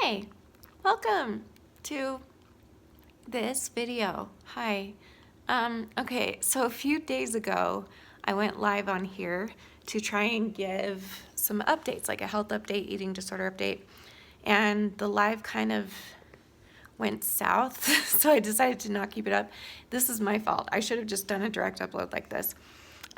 Hi, welcome to this video. Hi. Okay, so a few days ago, I went live on here to try and give some updates, like a health update, eating disorder update, and the live kind of went south, so I decided to not keep it up. This is my fault. I should have just done a direct upload like this.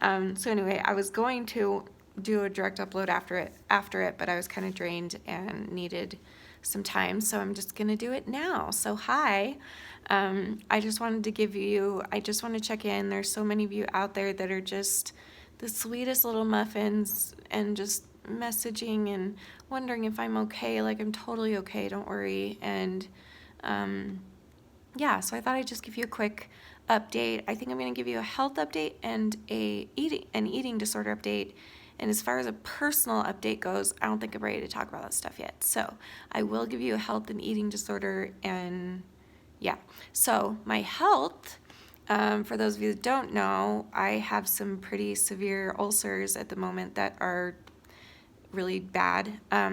So anyway, I was going to do a direct upload after it, but I was kind of drained and needed some time, so I'm just gonna do it now. So hi, I just wanted to check in. There's so many of you out there that are just the sweetest little muffins and just messaging and wondering if I'm okay. Like, I'm totally okay, don't worry. And yeah, so I thought I'd just give you a quick update. I think I'm going to give you a health update and an eating disorder update. And as far as a personal update goes, I don't think I'm ready to talk about that stuff yet. So I will give you a health and eating disorder, and yeah. So my health, for those of you that don't know, I have some pretty severe ulcers at the moment that are really bad. I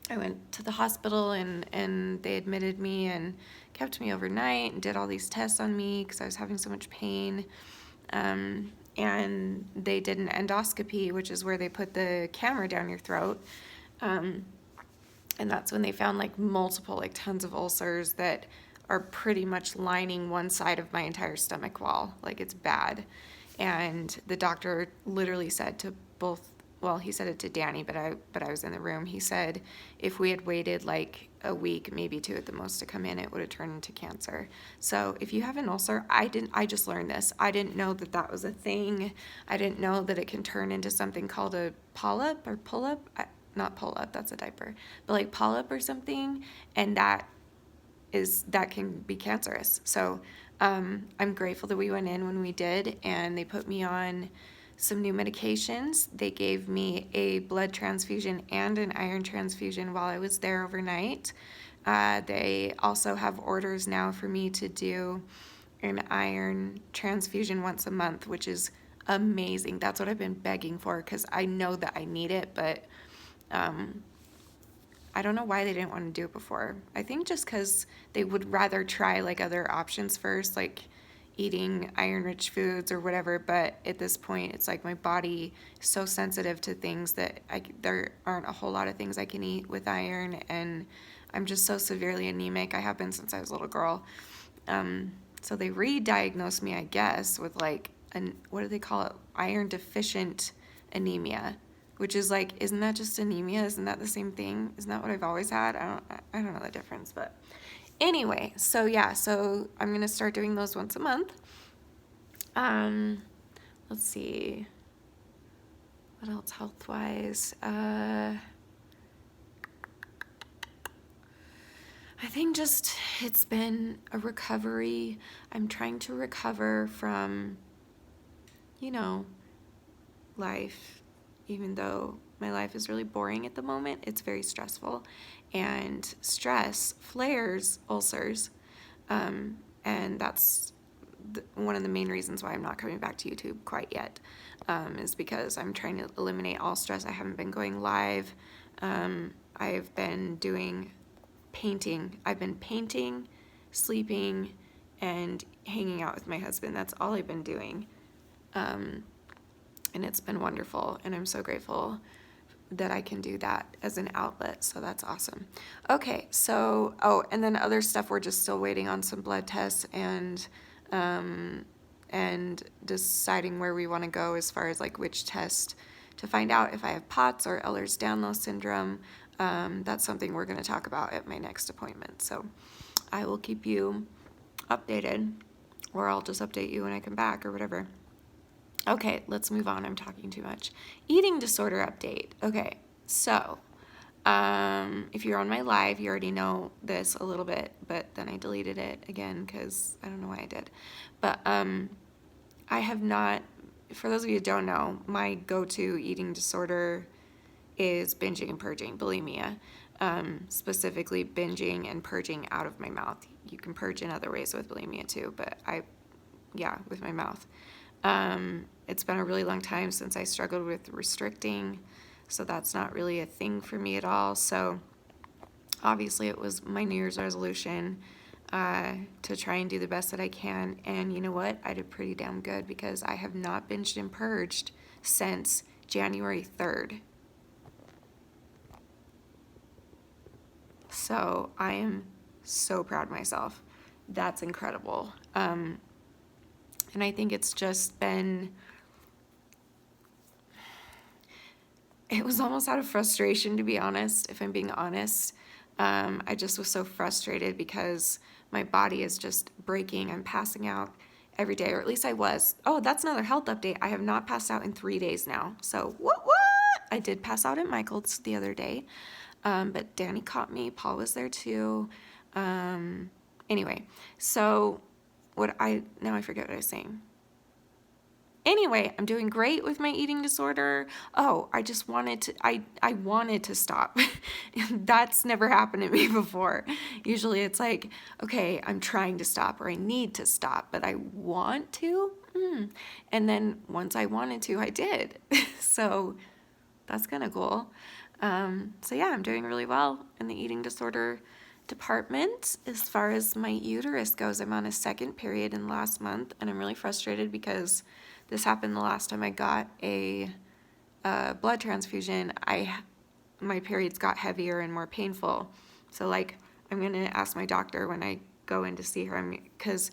went to the hospital and they admitted me and kept me overnight and did all these tests on me because I was having so much pain. And they did an endoscopy, which is where they put the camera down your throat. And that's when they found like multiple, like tons of ulcers that are pretty much lining one side of my entire stomach wall. Like, it's bad. And the doctor literally said to both, well, he said it to Danny, but I was in the room. He said if we had waited like a week, maybe two at the most to come in, it would have turned into cancer. So if you have an ulcer, I just learned this. I didn't know that that was a thing. I didn't know that it can turn into something called a polyp or pull-up. Not pull-up, that's a diaper, but like polyp or something, and that can be cancerous. So I'm grateful that we went in when we did, and they put me on some new medications. They gave me a blood transfusion and an iron transfusion while I was there overnight. They also have orders now for me to do an iron transfusion once a month, which is amazing. That's what I've been begging for because I know that I need it, but I don't know why they didn't want to do it before. I think just because they would rather try like other options first, like eating iron-rich foods or whatever. But at this point, it's like my body is so sensitive to things that there aren't a whole lot of things I can eat with iron, and I'm just so severely anemic. I have been since I was a little girl. So they re-diagnosed me, I guess, with like what do they call it? Iron deficient anemia, which is like, isn't that just anemia? Isn't that the same thing? Isn't that what I've always had? I don't know the difference, but anyway, so yeah, so I'm gonna start doing those once a month. Let's see, what else health-wise? I think just it's been a recovery. I'm trying to recover from, you know, life, even though my life is really boring at the moment. It's very stressful, and stress flares ulcers, and that's one of the main reasons why I'm not coming back to YouTube quite yet, is because I'm trying to eliminate all stress. I haven't been going live. I've been doing painting. I've been painting, sleeping, and hanging out with my husband. That's all I've been doing. And it's been wonderful, and I'm so grateful that I can do that as an outlet, so that's awesome. Okay, so, and then other stuff, we're just still waiting on some blood tests and deciding where we want to go as far as like which test to find out if I have POTS or Ehlers-Danlos syndrome. That's something we're going to talk about at my next appointment, so I will keep you updated, or I'll just update you when I come back or whatever. Okay, let's move on. I'm talking too much. Eating disorder update. Okay, so if you're on my live, you already know this a little bit, but then I deleted it again because I don't know why I did. But I have not, for those of you who don't know, my go-to eating disorder is binging and purging, bulimia. Specifically binging and purging out of my mouth. You can purge in other ways with bulimia too, but with my mouth. It's been a really long time since I struggled with restricting, so that's not really a thing for me at all. So Obviously, it was my New Year's resolution to try and do the best that I can. And you know what? I did pretty damn good because I have not binged and purged since January 3rd. So I am so proud of myself. That's incredible. And I think it's just been, it was almost out of frustration, to be honest, if I'm being honest. I just was so frustrated because my body is just breaking. I'm passing out every day, or at least I was. Oh, that's another health update. I have not passed out in 3 days now. So what? I did pass out at Michael's the other day, but Danny caught me. Paul was there too. Anyway, so now I forget what I was saying. Anyway, I'm doing great with my eating disorder. Oh, I wanted to stop. That's never happened to me before. Usually it's like, okay, I'm trying to stop or I need to stop, but I want to. And then once I wanted to, I did. So that's kind of cool. So yeah, I'm doing really well in the eating disorder department. As far as my uterus goes, I'm on a second period in last month, and I'm really frustrated because this happened the last time I got a blood transfusion. My periods got heavier and more painful. So like, I'm gonna ask my doctor when I go in to see her, because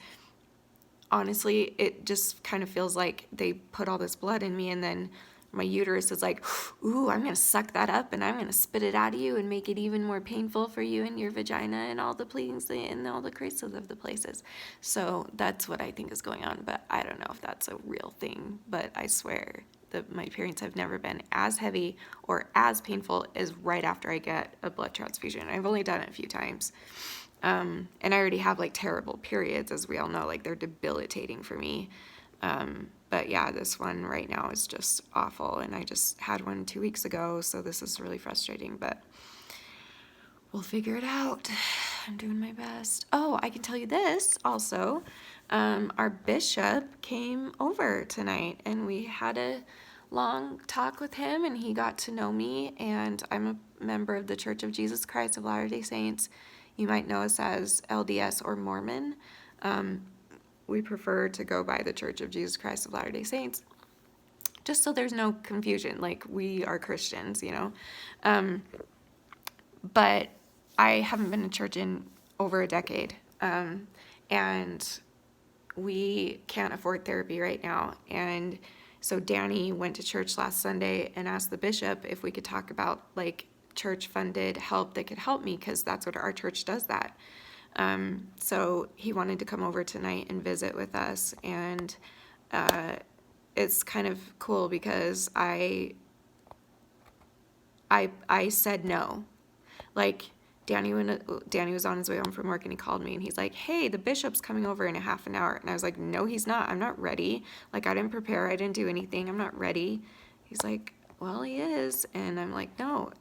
honestly, it just kind of feels like they put all this blood in me and then my uterus is like, ooh, I'm going to suck that up and I'm going to spit it out of you and make it even more painful for you and your vagina and all the things and all the crazy of the places. So that's what I think is going on, but I don't know if that's a real thing. But I swear that my periods have never been as heavy or as painful as right after I get a blood transfusion. I've only done it a few times. And I already have like terrible periods, as we all know, like they're debilitating for me. But yeah, this one right now is just awful. And I just had one 2 weeks ago, so this is really frustrating, but we'll figure it out. I'm doing my best. Oh, I can tell you this also. Our bishop came over tonight and we had a long talk with him and he got to know me, and I'm a member of the Church of Jesus Christ of Latter-day Saints. You might know us as LDS or Mormon. We prefer to go by the Church of Jesus Christ of Latter-day Saints, just so there's no confusion. Like, we are Christians, you know. But I haven't been to church in over a decade, and we can't afford therapy right now. And so Danny went to church last Sunday and asked the bishop if we could talk about like church-funded help that could help me, because that's what our church does that. So he wanted to come over tonight and visit with us, and it's kind of cool because I said no. Like, Danny was on his way home from work and he called me and he's like, hey, the bishop's coming over in a half an hour. And I was like, no, he's not. I'm not ready. Like, I didn't prepare. I didn't do anything. I'm not ready. He's like, well, he is. And I'm like, no,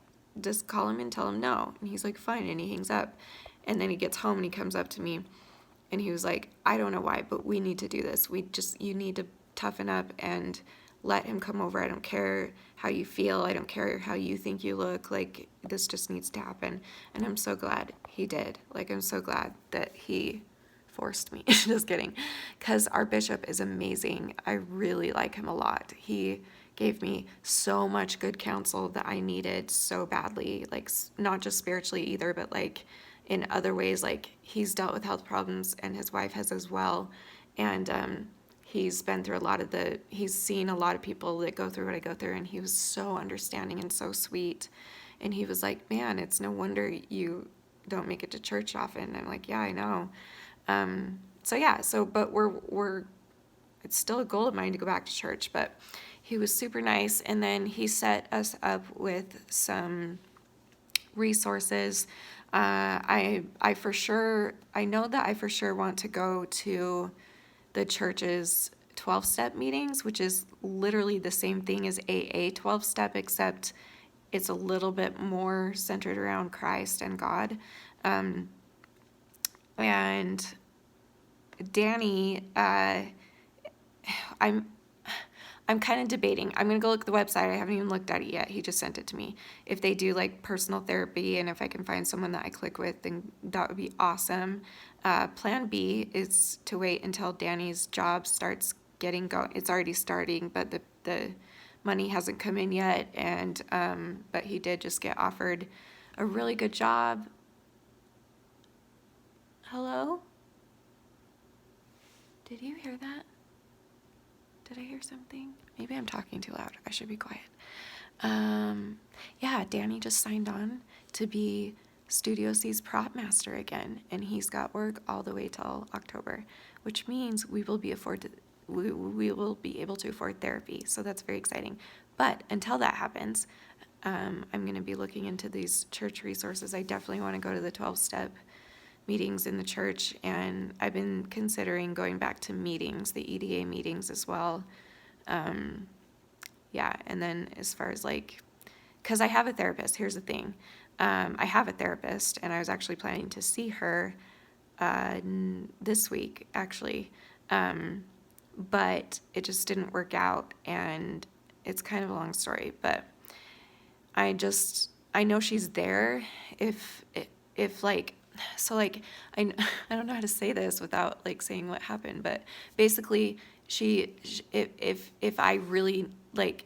just call him and tell him no. And he's like, fine. And he hangs up. And then he gets home and he comes up to me and he was like, I don't know why, but we need to do this. You need to toughen up and let him come over. I don't care how you feel. I don't care how you think you look. Like, this just needs to happen. And I'm so glad he did. Like, I'm so glad that he forced me. Just kidding. Because our bishop is amazing. I really like him a lot. He gave me so much good counsel that I needed so badly. Like, not just spiritually either, but like in other ways. Like, he's dealt with health problems and his wife has as well. And he's been through he's seen a lot of people that go through what I go through, and he was so understanding and so sweet. And he was like, man, it's no wonder you don't make it to church often. And I'm like, yeah, I know. But it's still a goal of mine to go back to church, but he was super nice. And then he set us up with some resources. I know that I for sure want to go to the church's 12-step meetings, which is literally the same thing as AA 12-step, except it's a little bit more centered around Christ and God. And Danny, I'm kind of debating. I'm going to go look at the website. I haven't even looked at it yet. He just sent it to me. If they do like personal therapy and if I can find someone that I click with, then that would be awesome. Plan B is to wait until Danny's job starts getting going. It's already starting, but the money hasn't come in yet. And, but he did just get offered a really good job. Hello? Did you hear that? Did I hear something? Maybe I'm talking too loud. I should be quiet. Yeah, Danny just signed on to be Studio C's prop master again, and he's got work all the way till October, which means we will be able to afford therapy. So that's very exciting. But until that happens, I'm going to be looking into these church resources. I definitely want to go to the 12-step meetings in the church, and I've been considering going back to meetings, the EDA meetings as well. Yeah, and then as far as like, because I have a therapist, here's the thing. I have a therapist, and I was actually planning to see her this week, actually. But it just didn't work out, and it's kind of a long story, but I know she's there if like, so like, I don't know how to say this without like saying what happened, but basically if I really like,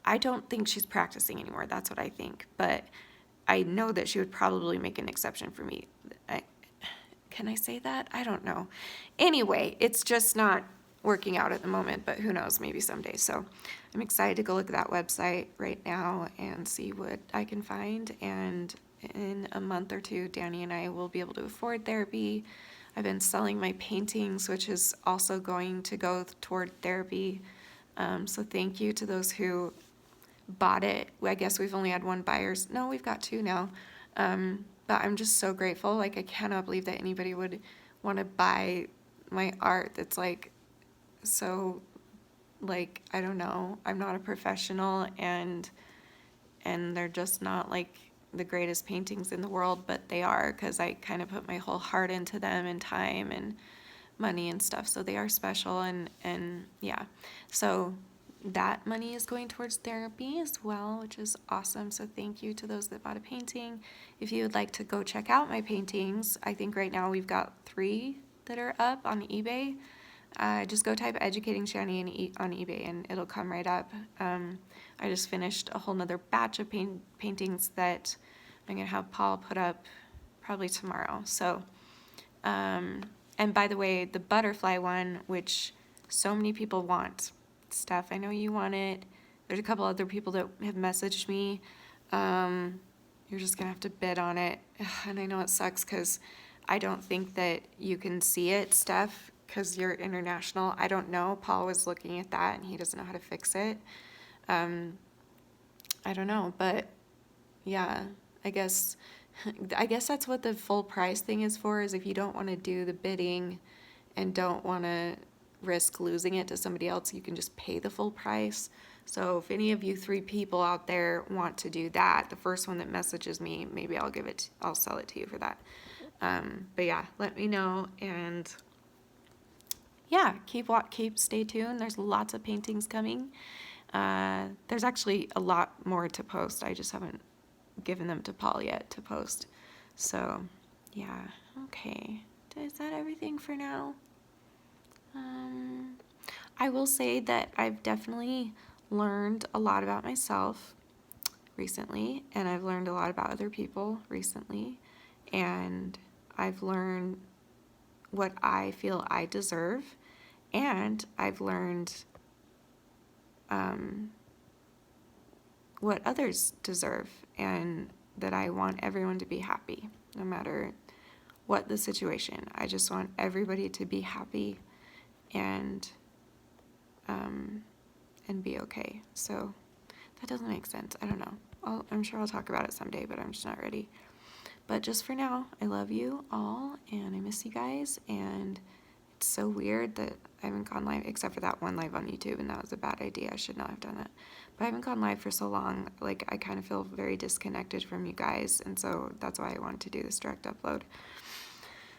I don't think she's practicing anymore. That's what I think. But I know that she would probably make an exception for me. Can I say that? I don't know. Anyway, it's just not working out at the moment, but who knows, maybe someday. So I'm excited to go look at that website right now and see what I can find. And in a month or two, Danny and I will be able to afford therapy. I've been selling my paintings, which is also going to go toward therapy. So thank you to those who bought it. I guess we've only had one buyer. No, we've got two now. But I'm just so grateful. Like, I cannot believe that anybody would want to buy my art that's like so, like, I don't know, I'm not a professional, and they're just not like the greatest paintings in the world, but they are, because I kind of put my whole heart into them, and time and money and stuff, so they are special. And yeah, so that money is going towards therapy as well, which is awesome. So thank you to those that bought a painting. If you would like to go check out my paintings, I think right now we've got 3 that are up on eBay. Just go type Educating Shani on eBay and it'll come right up. I just finished a whole nother batch of paintings that I'm going to have Paul put up probably tomorrow. So, and by the way, the butterfly one, which so many people want, Steph, I know you want it. There's a couple other people that have messaged me. You're just going to have to bid on it. And I know it sucks because I don't think that you can see it, Steph, because you're international. I don't know. Paul was looking at that and he doesn't know how to fix it. I don't know, but yeah, I guess that's what the full price thing is for, is if you don't want to do the bidding and don't want to risk losing it to somebody else, you can just pay the full price. So if any of you 3 people out there want to do that, the first one that messages me, maybe I'll sell it to you for that. But yeah, let me know, and yeah, stay tuned. There's lots of paintings coming. There's actually a lot more to post. I just haven't given them to Paul yet to post. So yeah, okay. Is that everything for now? I will say that I've definitely learned a lot about myself recently, and I've learned a lot about other people recently, and I've learned what I feel I deserve, and I've learned what others deserve, and that I want everyone to be happy, no matter what the situation. I just want everybody to be happy and be okay. So that doesn't make sense. I don't know. I'm sure I'll talk about it someday, but I'm just not ready. But just for now, I love you all, and I miss you guys, and it's so weird that I haven't gone live, except for that one live on YouTube, and that was a bad idea. I should not have done that. But I haven't gone live for so long, like, I kind of feel very disconnected from you guys, and so that's why I wanted to do this direct upload.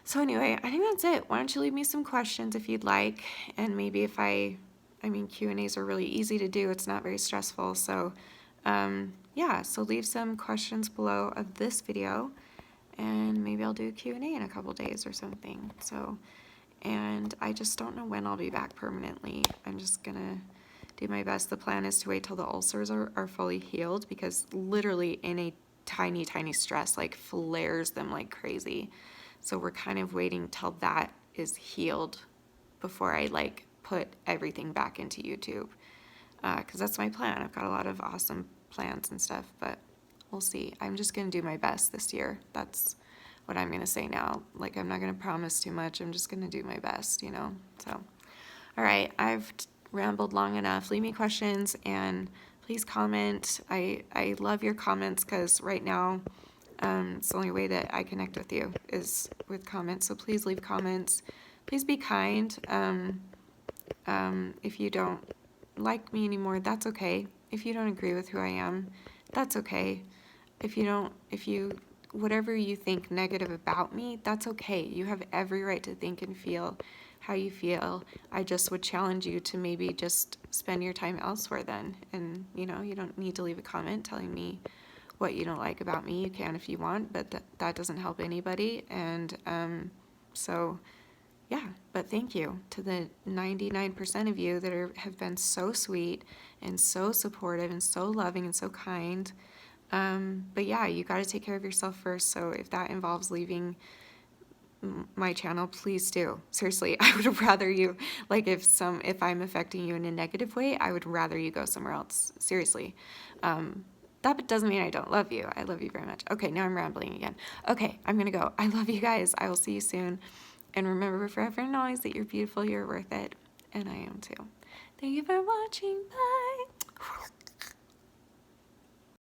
So anyway, I think that's it. Why don't you leave me some questions if you'd like, and maybe if I I mean, Q&As are really easy to do. It's not very stressful. So yeah, so leave some questions below of this video, and maybe I'll do a Q&A in a couple days or something. So, and I just don't know when I'll be back permanently. I'm just gonna do my best. The plan is to wait till the ulcers are fully healed, because literally any tiny stress like flares them like crazy. So we're kind of waiting till that is healed before I like put everything back into YouTube, because that's my plan. I've got a lot of awesome plans and stuff, but we'll see. I'm just gonna do my best this year. That's what I'm gonna say now. Like, I'm not gonna promise too much. I'm just gonna do my best, you know? So, all right, I've rambled long enough. Leave me questions and please comment. I love your comments, because right now it's the only way that I connect with you is with comments. So please leave comments. Please be kind. If you don't like me anymore, that's okay. If you don't agree with who I am, that's okay. If you, whatever you think negative about me, that's okay. You have every right to think and feel how you feel. I just would challenge you to maybe just spend your time elsewhere then. And, you know, you don't need to leave a comment telling me what you don't like about me. You can if you want, but that doesn't help anybody. And so, yeah, but thank you to the 99% of you that have been so sweet and so supportive and so loving and so kind. But yeah, you got to take care of yourself first. So if that involves leaving my channel, please do. Seriously, I would rather you, like, if I'm affecting you in a negative way, I would rather you go somewhere else. Seriously. That doesn't mean I don't love you. I love you very much. Okay, now I'm rambling again. Okay, I'm gonna go. I love you guys. I will see you soon. And remember forever and always that you're beautiful, you're worth it. And I am too. Thank you for watching. Bye.